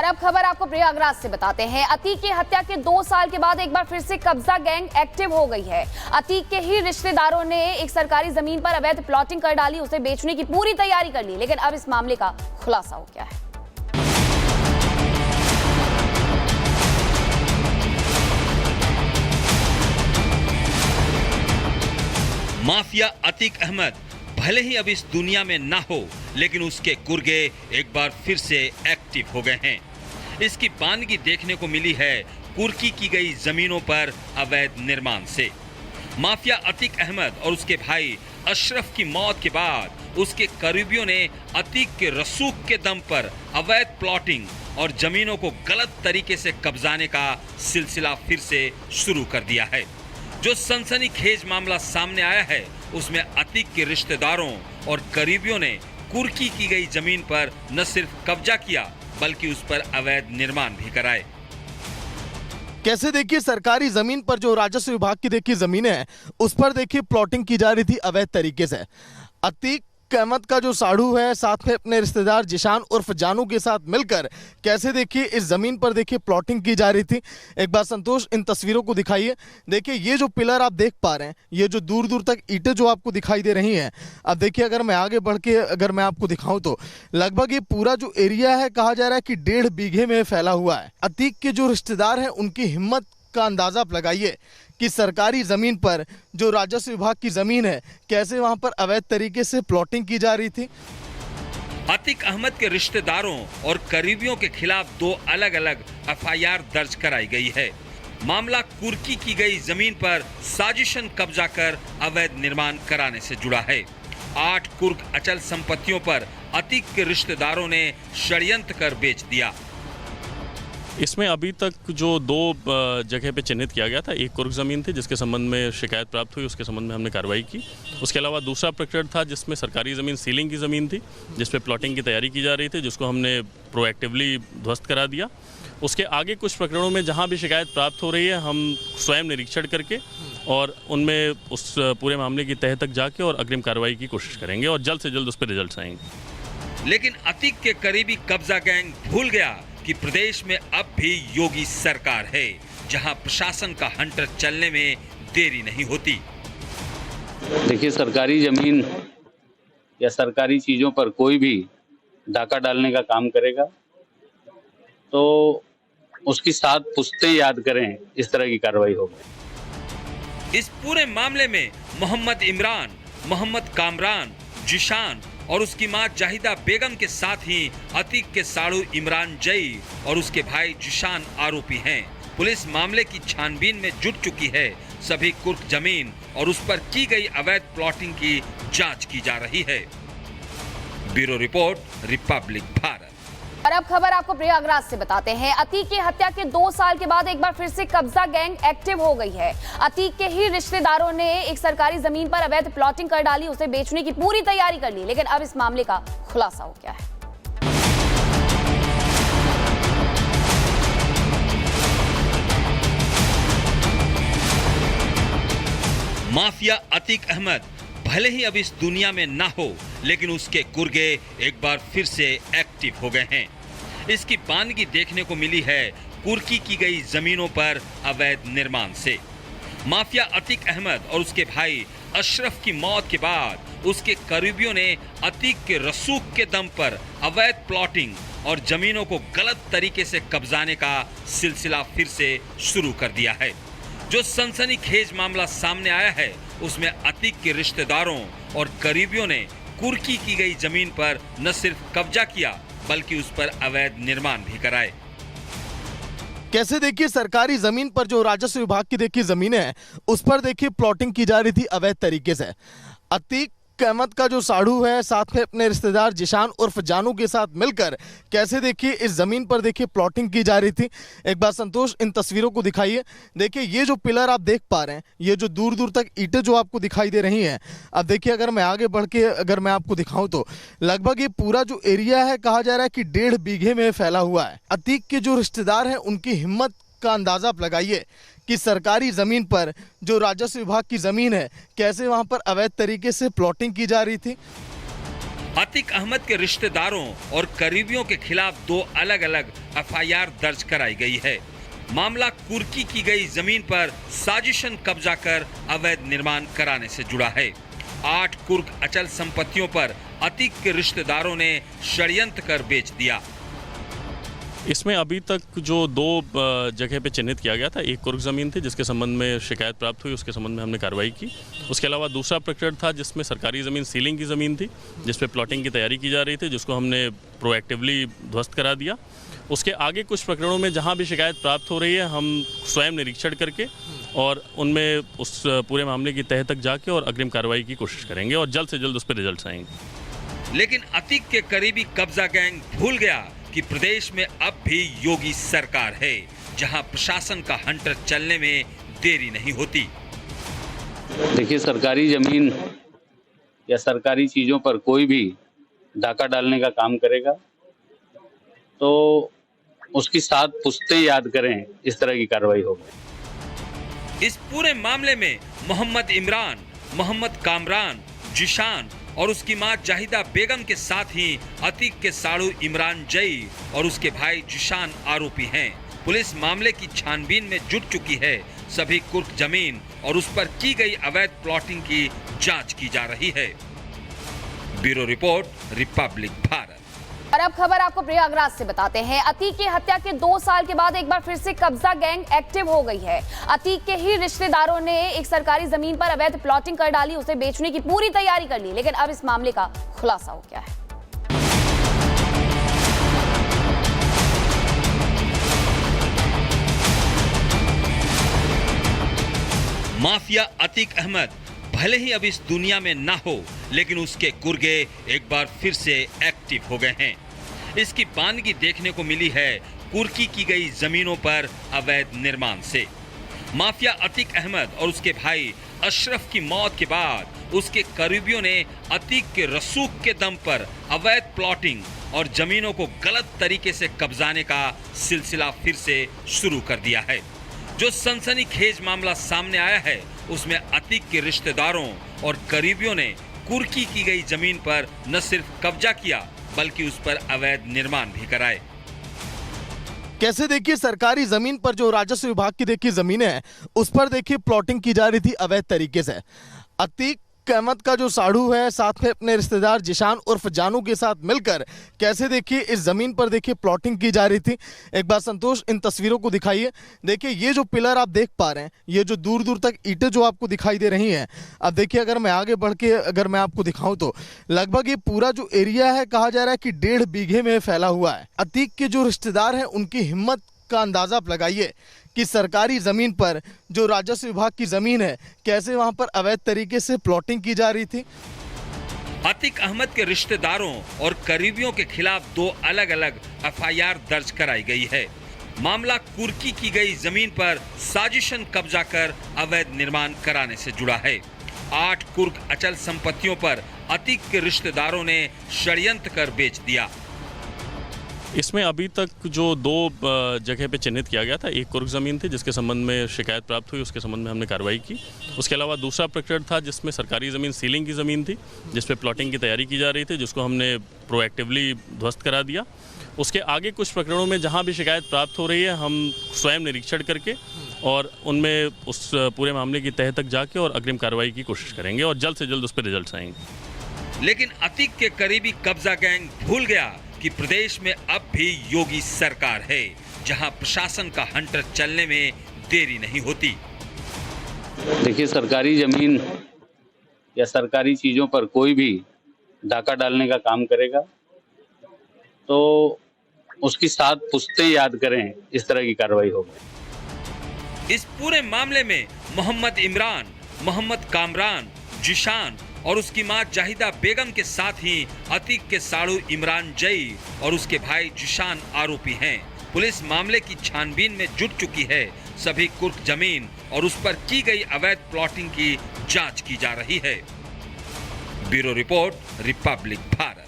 अब खबर आपको प्रयागराज से बताते हैं। अतीक की हत्या के 2 साल के बाद एक बार फिर से कब्जा गैंग एक्टिव हो गई है। अतीक के ही रिश्तेदारों ने एक सरकारी जमीन पर अवैध प्लॉटिंग कर डाली, उसे बेचने की पूरी तैयारी कर ली, लेकिन अब इस मामले का खुलासा हो गया है। माफिया अतीक अहमद भले ही अब इस दुनिया में ना हो, लेकिन उसके गुर्गे एक बार फिर से एक्टिव हो गए हैं। इसकी बानगी देखने को मिली है कुर्की की गई जमीनों पर अवैध निर्माण से। माफिया अतीक अहमद और उसके भाई अशरफ की मौत के बाद उसके करीबियों ने अतीक के रसूख के दम पर अवैध प्लॉटिंग और जमीनों को गलत तरीके से कब्जाने का सिलसिला फिर से शुरू कर दिया है। जो सनसनीखेज मामला सामने आया है उसमें अतीक के रिश्तेदारों और करीबियों ने कुर्की की गई जमीन पर न सिर्फ कब्जा किया बल्कि उस पर अवैध निर्माण भी कराए। कैसे देखिए सरकारी जमीन पर जो राजस्व विभाग की देखिए जमीनें हैं उस पर देखिए प्लॉटिंग की जा रही थी अवैध तरीके से। अतीक अहमद का जो साढ़ू है साथ में अपने रिश्तेदार जिशान उर्फ जानू के साथ मिलकर कैसे देखिए इस जमीन पर देखिए प्लॉटिंग की जा रही थी। एक बार संतोष इन तस्वीरों को दिखाइए। देखिए ये जो पिलर आप देख पा रहे हैं, ये जो दूर दूर तक ईंटें जो आपको दिखाई दे रही हैं, अब देखिए अगर मैं आगे बढ़ के अगर मैं आपको दिखाऊं तो लगभग ये पूरा जो एरिया है कहा जा रहा है कि 1.5 बीघे में फैला हुआ है। अतीक के जो रिश्तेदार हैं उनकी हिम्मत का अंदाजा आप लगाइए कि सरकारी जमीन पर जो राजस्व विभाग की जमीन है कैसे वहां पर अवैध तरीके से प्लॉटिंग की जा रही थी। अतीक अहमद के रिश्तेदारों और करीबियों के खिलाफ 2 अलग-अलग एफआईआर दर्ज कराई गई है। मामला कुर्की की गई जमीन पर साजिशन कब्जा कर अवैध निर्माण कराने से जुड़ा है। 8 कुर्क अचल संपत्तियों पर अतीक के रिश्तेदारों ने षड्यंत्र कर बेच दिया। इसमें अभी तक जो 2 जगह पे चिन्हित किया गया था, एक कुर्क ज़मीन थी जिसके संबंध में शिकायत प्राप्त हुई, उसके संबंध में हमने कार्रवाई की। उसके अलावा दूसरा प्रकरण था जिसमें सरकारी ज़मीन सीलिंग की ज़मीन थी जिस पे प्लॉटिंग की तैयारी की जा रही थी, जिसको हमने प्रोएक्टिवली ध्वस्त करा दिया। उसके आगे कुछ प्रकरणों में जहाँ भी शिकायत प्राप्त हो रही है हम स्वयं निरीक्षण करके और उनमें उस पूरे मामले की तह तक जाके और अग्रिम कार्रवाई की कोशिश करेंगे और जल्द से जल्द उस पर रिजल्ट आएंगे। लेकिन अतीक के करीबी कब्जा गैंग भूल गया कि प्रदेश में अब भी योगी सरकार है, जहां प्रशासन का हंटर चलने में देरी नहीं होती। देखिए, सरकारी जमीन या सरकारी चीजों पर कोई भी डाका डालने का काम करेगा तो उसकी 7 पुश्तें याद करें, इस तरह की कार्रवाई होगी। इस पूरे मामले में मोहम्मद इमरान, मोहम्मद कामरान, जिशान और उसकी मां जाहिदा बेगम के साथ ही अतीक के साड़ू इमरान जई और उसके भाई जिशान आरोपी हैं। पुलिस मामले की छानबीन में जुट चुकी है। सभी कुर्क जमीन और उस पर की गई अवैध प्लॉटिंग की जांच की जा रही है। Bureau report, Republic Bharat. और अब खबर आपको प्रयागराज से बताते हैं। अतीक की हत्या के 2 साल के बाद एक बार फिर से कब्जा गैंग एक्टिव हो गई है। अतीक के ही रिश्तेदारों ने एक सरकारी जमीन पर अवैध प्लॉटिंग कर डाली, उसे बेचने की पूरी तैयारी कर ली, लेकिन अब इस मामले का खुलासा हो गया है। माफिया अतीक अहमद भले ही अब इस दुनिया में ना हो, लेकिन उसके गुर्गे एक बार फिर से एक्टिव हो गए हैं। इसकी बानगी देखने को मिली है कुर्की की गई जमीनों पर अवैध निर्माण से। माफिया अतीक अहमद और उसके भाई अशरफ की मौत के बाद उसके करीबियों ने अतीक के रसूख के दम पर अवैध प्लॉटिंग और जमीनों को गलत तरीके से कब्जाने का सिलसिला फिर से शुरू कर दिया है। जो सनसनीखेज मामला सामने आया है उसमें अतीक के रिश्तेदारों और करीबियों ने कुर्की की गई जमीन पर न सिर्फ कब्जा किया बल्कि उस पर अवैध निर्माण भी कराए। कैसे देखिए सरकारी जमीन पर जो राजस्व विभाग की देखिए जमीनें हैं उस पर देखिए प्लॉटिंग की जा रही थी अवैध तरीके से। अतीक अहमद का जो साढ़ू है साथ में अपने रिश्तेदार जिशान उर्फ जानू के साथ मिलकर कैसे देखिए इस जमीन पर देखिए प्लॉटिंग की जा रही थी। एक बार संतोष इन तस्वीरों को दिखाइए। देखिए ये जो पिलर आप देख पा रहे हैं, ये जो दूर दूर तक ईंटें जो आपको दिखाई दे रही हैं, अब देखिए अगर मैं आगे बढ़ के अगर मैं आपको दिखाऊं तो लगभग ये पूरा जो एरिया है कहा जा रहा है कि 1.5 बीघे में फैला हुआ है। अतीक के जो रिश्तेदार हैं उनकी हिम्मत का अंदाजा आप लगाइए कि सरकारी जमीन पर जो राजस्व विभाग की जमीन है कैसे वहां पर अवैध तरीके से प्लॉटिंग की जा रही थी। अतीक अहमद के रिश्तेदारों और करीबियों के खिलाफ 2 अलग-अलग एफआईआर दर्ज कराई गई है। मामला कुर्की की गई जमीन पर साजिशन कब्जा कर अवैध निर्माण कराने से जुड़ा है। 8 कुर्क अचल संपत्तियों पर अतीक के रिश्तेदारों ने षड्यंत्र कर बेच दिया। इसमें अभी तक जो 2 जगह पे चिन्हित किया गया था, एक कुर्क ज़मीन थी जिसके संबंध में शिकायत प्राप्त हुई, उसके संबंध में हमने कार्रवाई की। उसके अलावा दूसरा प्रकरण था जिसमें सरकारी ज़मीन सीलिंग की ज़मीन थी, जिस पे प्लॉटिंग की तैयारी की जा रही थी, जिसको हमने प्रोएक्टिवली ध्वस्त करा दिया। उसके आगे कुछ प्रकरणों में जहाँ भी शिकायत प्राप्त हो रही है, हम स्वयं निरीक्षण करके और उनमें उस पूरे मामले की तह तक जाके और अग्रिम कार्रवाई की कोशिश करेंगे और जल्द से जल्द उस पर रिजल्ट आएंगे। लेकिन अतीक के करीबी कब्जा गैंग भूल गया कि प्रदेश में अब भी योगी सरकार है, जहां प्रशासन का हंटर चलने में देरी नहीं होती। देखिए, सरकारी जमीन या सरकारी चीजों पर कोई भी डाका डालने का काम करेगा तो उसकी 7 पुश्तें याद करें, इस तरह की कार्रवाई होगी। इस पूरे मामले में मोहम्मद इमरान, मोहम्मद कामरान, जिशान और उसकी मां जाहिदा बेगम के साथ ही अतीक के साड़ू इमरान जई और उसके भाई जिशान आरोपी हैं। पुलिस मामले की छानबीन में जुट चुकी है। सभी कुर्क जमीन और उस पर की गई अवैध प्लॉटिंग की जांच की जा रही है। Bureau report, Republic Bharat. और अब खबर आपको प्रयागराज से बताते हैं। अतीक की हत्या के 2 साल के बाद एक बार फिर से कब्जा गैंग एक्टिव हो गई है। अतीक के ही रिश्तेदारों ने एक सरकारी जमीन पर अवैध प्लॉटिंग कर डाली, उसे बेचने की पूरी तैयारी कर ली, लेकिन अब इस मामले का खुलासा हो गया है। माफिया अतीक अहमद भले ही अब इस दुनिया में ना हो, लेकिन उसके कुर्गे एक बार फिर से एक्टिव हो गए हैं। इसकी बानगी देखने को मिली है कुर्की की गई जमीनों पर अवैध निर्माण से। माफिया अतीक अहमद और उसके भाई अशरफ की मौत के बाद उसके करीबियों ने अतीक के रसूख के दम पर अवैध प्लॉटिंग और जमीनों को गलत तरीके से कब्जाने का सिलसिला फिर से शुरू कर दिया है। जो सनसनीखेज मामला सामने आया है, उसमें अतीक के रिश्तेदारों और करीबियों ने कुर्की की गई जमीन पर न सिर्फ कब्जा किया, बल्कि उस पर अवैध निर्माण भी कराए। कैसे देखिए सरकारी जमीन पर जो राजस्व विभाग की देखिए जमीनें हैं, उस पर देखिए प्लॉटिंग की जा रही थी अवैध तरीके से। अतीक अहमद का जो साड़ू है, साथ में अपने रिश्तेदार जिशान उर्फ जानू के साथ मिलकर कैसे देखिए इस जमीन पर देखिए प्लॉटिंग की जा रही थी। एक बार संतोष इन तस्वीरों को दिखाइए। देखिए ये जो पिलर आप देख पा रहे हैं, ये जो दूर दूर तक ईंटें जो आपको दिखाई दे रही हैं, अब देखिए अगर मैं आगे बढ़ के अगर मैं आपको दिखाऊं तो लगभग ये पूरा जो एरिया है, कहा जा रहा है कि 1.5 बीघे में फैला हुआ है। अतीक के जो रिश्तेदार हैं, उनकी हिम्मत का अंदाजा आप लगाइए कि सरकारी जमीन पर जो राजस्व विभाग की जमीन है, कैसे वहां पर अवैध तरीके से प्लॉटिंग की जा रही थी। अतीक अहमद के रिश्तेदारों और करीबियों के खिलाफ 2 अलग-अलग एफआईआर दर्ज कराई गई है। मामला कुर्की की गई जमीन पर साजिशन कब्जा कर अवैध निर्माण कराने से जुड़ा है। 8 कुर्क अचल संपत्तियों पर अतीक के रिश्तेदारों ने षड्यंत्र कर बेच दिया। इसमें अभी तक जो 2 जगह पे चिन्हित किया गया था, एक कुर्क ज़मीन थी जिसके संबंध में शिकायत प्राप्त हुई, उसके संबंध में हमने कार्रवाई की। उसके अलावा दूसरा प्रकरण था जिसमें सरकारी ज़मीन सीलिंग की ज़मीन थी, जिस पे प्लॉटिंग की तैयारी की जा रही थी, जिसको हमने प्रोएक्टिवली ध्वस्त करा दिया। उसके आगे कुछ प्रकरणों में जहाँ भी शिकायत प्राप्त हो रही है, हम स्वयं निरीक्षण करके और उनमें उस पूरे मामले की तह तक जाके और अग्रिम कार्रवाई की कोशिश करेंगे और जल्द से जल्द उस पर रिजल्ट आएंगे। लेकिन अतीक के करीबी कब्जा गैंग भूल गया कि प्रदेश में अब भी योगी सरकार है, जहां प्रशासन का हंटर चलने में देरी नहीं होती। देखिए, सरकारी जमीन या सरकारी चीजों पर कोई भी डाका डालने का काम करेगा तो उसकी 7 पुश्तें याद करें, इस तरह की कार्रवाई होगी। इस पूरे मामले में मोहम्मद इमरान, मोहम्मद कामरान, जिशान और उसकी मां जाहिदा बेगम के साथ ही अतीक के साड़ू इमरान जई और उसके भाई जिशान आरोपी हैं। पुलिस मामले की छानबीन में जुट चुकी है। सभी कुर्क जमीन और उस पर की गई अवैध प्लॉटिंग की जांच की जा रही है। Bureau report, Republic Bharat.